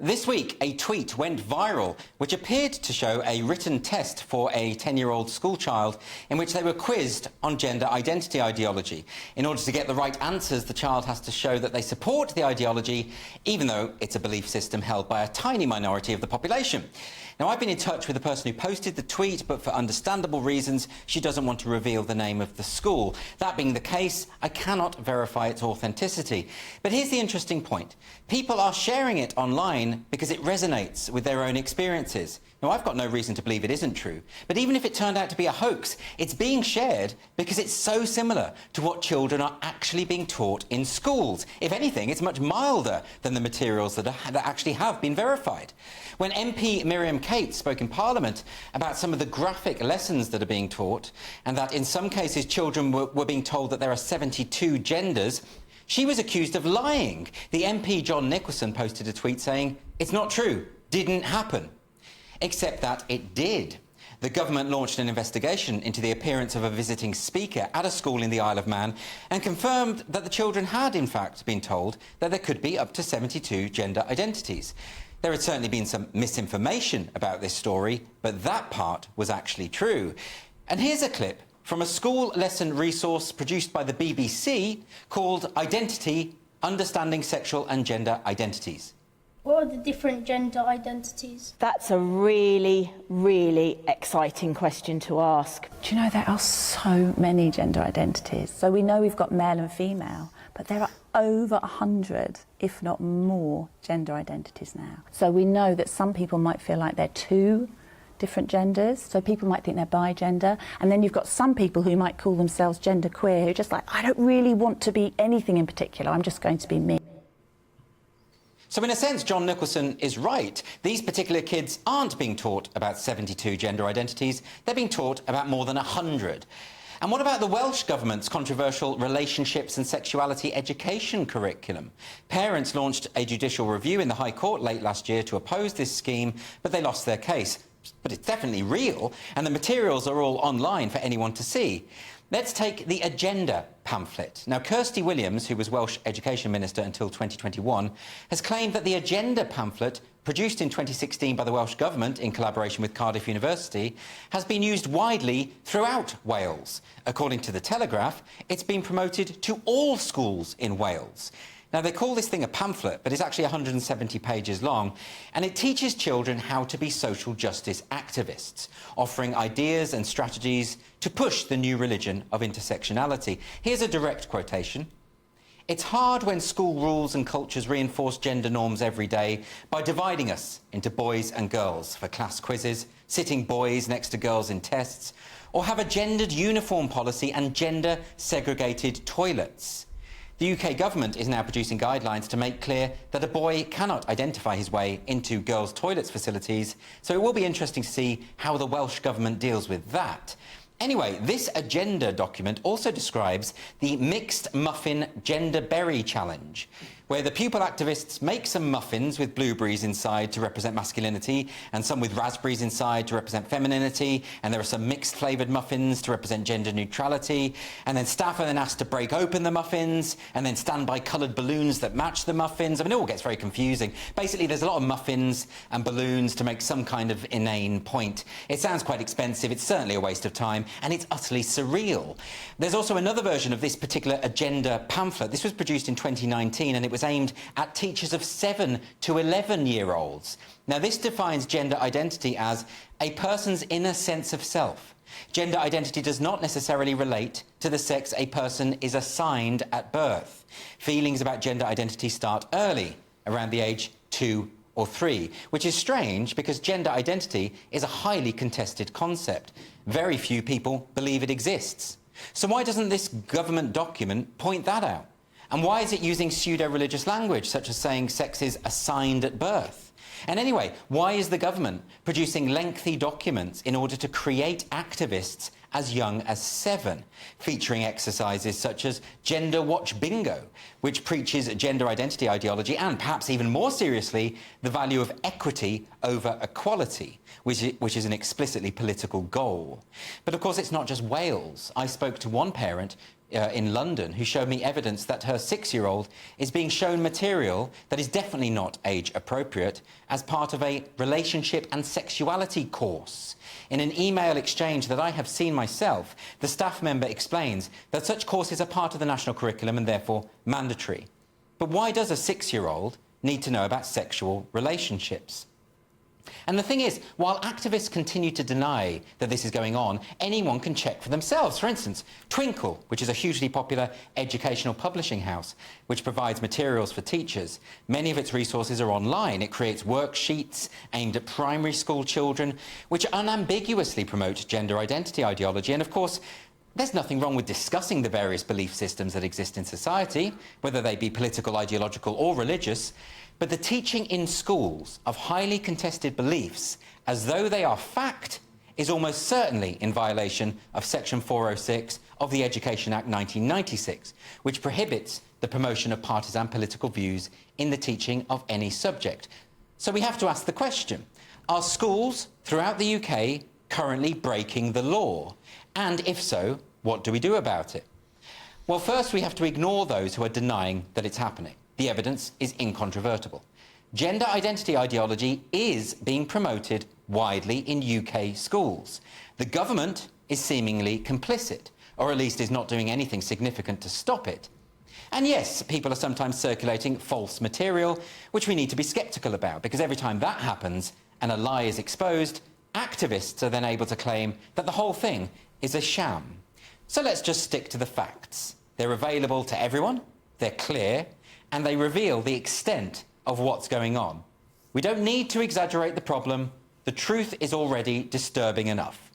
This week, a tweet went viral which appeared to show a written test for a 10-year-old schoolchild in which they were quizzed on gender identity ideology. In order to get the right answers, the child has to show that they support the ideology, even though it's a belief system held by a tiny minority of the population. Now, I've been in touch with the person who posted the tweet, but for understandable reasons, she doesn't want to reveal the name of the school. That being the case, I cannot verify its authenticity. But here's the interesting point. People are sharing it online because it resonates with their own experiences. Now, I've got no reason to believe it isn't true, but even if it turned out to be a hoax, it's being shared because it's so similar to what children are actually being taught in schools. If anything, it's much milder than the materials that actually have been verified. When MP Miriam Kate spoke in Parliament about some of the graphic lessons that are being taught, and that in some cases children were being told that there are 72 genders, she was accused of lying. The MP John Nicholson posted a tweet saying, "It's not true, didn't happen." Except that it did. The government launched an investigation into the appearance of a visiting speaker at a school in the Isle of Man and confirmed that the children had, in fact, been told that there could be up to 72 gender identities. There had certainly been some misinformation about this story, but that part was actually true. And here's a clip from a school lesson resource produced by the BBC called Identity: Understanding Sexual and Gender Identities. What are the different gender identities? That's a really, really exciting question to ask. Do you know there are so many gender identities? So we know we've got male and female, but there are over 100, if not more, gender identities now. So we know that some people might feel like they're two different genders, so people might think they're bi-gender, and then you've got some people who might call themselves gender queer, who are just like, I don't really want to be anything in particular, I'm just going to be me. So in a sense, John Nicholson is right. These particular kids aren't being taught about 72 gender identities, they're being taught about more than 100. And what about the Welsh Government's controversial relationships and sexuality education curriculum? Parents launched a judicial review in the High Court late last year to oppose this scheme, but they lost their case. But it's definitely real, and the materials are all online for anyone to see. Let's take the Agenda pamphlet. Now, Kirsty Williams, who was Welsh Education Minister until 2021, has claimed that the Agenda pamphlet, produced in 2016 by the Welsh Government in collaboration with Cardiff University, has been used widely throughout Wales. According to The Telegraph, it's been promoted to all schools in Wales. Now, they call this thing a pamphlet, but it's actually 170 pages long, and it teaches children how to be social justice activists, offering ideas and strategies to push the new religion of intersectionality. Here's a direct quotation. "It's hard when school rules and cultures reinforce gender norms every day by dividing us into boys and girls for class quizzes, sitting boys next to girls in tests, or have a gendered uniform policy and gender-segregated toilets. The UK government is now producing guidelines to make clear that a boy cannot identify his way into girls' toilets facilities, so it will be interesting to see how the Welsh Government deals with that." Anyway, this Agenda document also describes the Mixed Muffin Gender Berry Challenge, where the pupil activists make some muffins with blueberries inside to represent masculinity and some with raspberries inside to represent femininity, and there are some mixed flavoured muffins to represent gender neutrality, and then staff are then asked to break open the muffins and then stand by coloured balloons that match the muffins. I mean, it all gets very confusing. Basically, there's a lot of muffins and balloons to make some kind of inane point. It sounds quite expensive, it's certainly a waste of time, and it's utterly surreal. There's also another version of this particular Agenda pamphlet. This was produced in 2019, and it was aimed at teachers of 7 to 11-year-olds. Now, this defines gender identity as a person's inner sense of self. Gender identity does not necessarily relate to the sex a person is assigned at birth. Feelings about gender identity start early, around the age 2 or 3, which is strange because gender identity is a highly contested concept. Very few people believe it exists. So why doesn't this government document point that out? And why is it using pseudo-religious language, such as saying sex is assigned at birth? And anyway, why is the government producing lengthy documents in order to create activists as young as 7, featuring exercises such as Gender Watch Bingo, which preaches gender identity ideology and, perhaps even more seriously, the value of equity over equality, which is an explicitly political goal. But of course, it's not just Wales. I spoke to one parent in London who showed me evidence that her 6-year-old is being shown material that is definitely not age appropriate as part of a relationship and sexuality course. In an email exchange that I have seen myself, the staff member explains that such courses are part of the national curriculum and therefore mandatory. But why does a 6-year-old need to know about sexual relationships? And the thing is, while activists continue to deny that this is going on, anyone can check for themselves. For instance, Twinkle, which is a hugely popular educational publishing house, which provides materials for teachers. Many of its resources are online. It creates worksheets aimed at primary school children, which unambiguously promote gender identity ideology. And of course, there's nothing wrong with discussing the various belief systems that exist in society, whether they be political, ideological or religious. But the teaching in schools of highly contested beliefs as though they are fact is almost certainly in violation of Section 406 of the Education Act 1996, which prohibits the promotion of partisan political views in the teaching of any subject. So we have to ask the question, are schools throughout the UK currently breaking the law? And if so, what do we do about it? Well, first we have to ignore those who are denying that it's happening. The evidence is incontrovertible. Gender identity ideology is being promoted widely in UK schools. The government is seemingly complicit, or at least is not doing anything significant to stop it. And yes, people are sometimes circulating false material, which we need to be sceptical about, because every time that happens and a lie is exposed, activists are then able to claim that the whole thing is a sham. So let's just stick to the facts. They're available to everyone, they're clear, and they reveal the extent of what's going on. We don't need to exaggerate the problem. The truth is already disturbing enough.